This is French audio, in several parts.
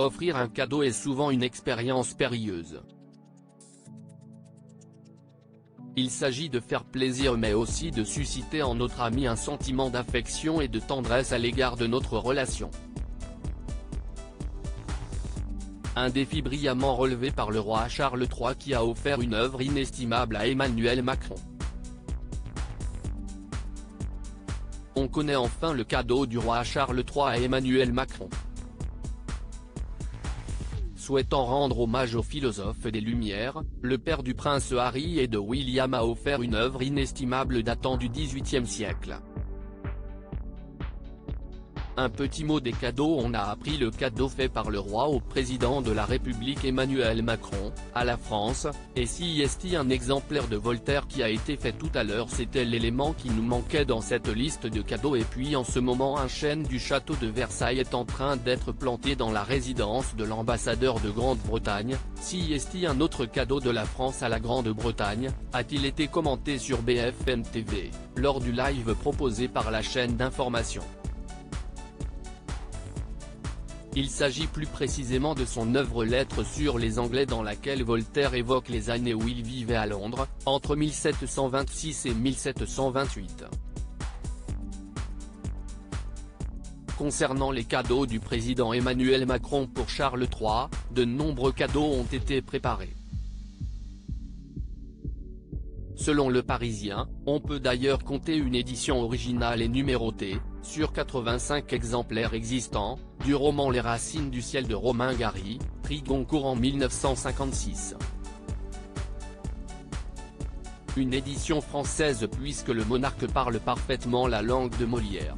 offrir un cadeau est souvent une expérience périlleuse. Il s'agit de faire plaisir mais aussi de susciter en notre ami un sentiment d'affection et de tendresse à l'égard de notre relation. Un défi brillamment relevé par le roi Charles III qui a offert une œuvre inestimable à Emmanuel Macron. On connaît enfin le cadeau du roi Charles III à Emmanuel Macron. Souhaitant rendre hommage au philosophe des Lumières, le père du prince Harry et de William a offert une œuvre inestimable datant du XVIIIe siècle. Un petit mot des cadeaux. On a appris le cadeau fait par le roi au président de la République Emmanuel Macron, à la France, et si est un exemplaire de Voltaire qui a été fait tout à l'heure. C'était l'élément qui nous manquait dans cette liste de cadeaux. Et puis en ce moment un chêne du château de Versailles est en train d'être planté dans la résidence de l'ambassadeur de Grande-Bretagne. Si est un autre cadeau de la France à la Grande-Bretagne, a-t-il été commenté sur BFM TV, lors du live proposé par la chaîne d'information. Il s'agit plus précisément de son œuvre Lettres sur les Anglais dans laquelle Voltaire évoque les années où il vivait à Londres, entre 1726 et 1728. Concernant les cadeaux du président Emmanuel Macron pour Charles III, de nombreux cadeaux ont été préparés. Selon Le Parisien, on peut d'ailleurs compter une édition originale et numérotée, sur 85 exemplaires existants, du roman Les Racines du ciel de Romain Gary, prix Goncourt en 1956. Une édition française puisque le monarque parle parfaitement la langue de Molière.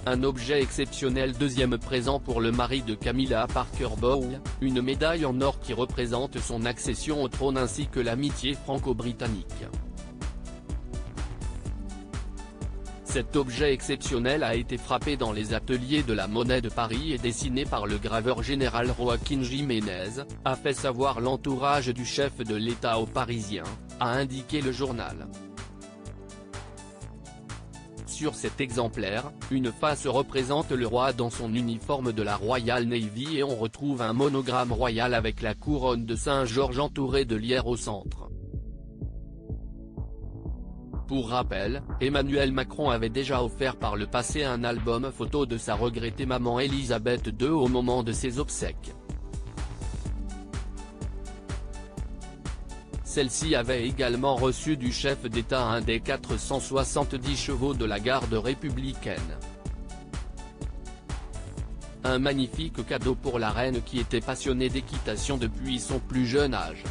Un objet exceptionnel. Deuxième présent pour le mari de Camilla Parker Bowles, une médaille en or qui représente son accession au trône ainsi que l'amitié franco-britannique. Cet objet exceptionnel a été frappé dans les ateliers de la Monnaie de Paris et dessiné par le graveur général Joaquin Jiménez, a fait savoir l'entourage du chef de l'État aux Parisiens, a indiqué le journal. Sur cet exemplaire, une face représente le roi dans son uniforme de la Royal Navy et on retrouve un monogramme royal avec la couronne de Saint-Georges entourée de lierre au centre. Pour rappel, Emmanuel Macron avait déjà offert par le passé un album photo de sa regrettée maman Elisabeth II au moment de ses obsèques. Celle-ci avait également reçu du chef d'État un des 470 chevaux de la garde républicaine. Un magnifique cadeau pour la reine qui était passionnée d'équitation depuis son plus jeune âge.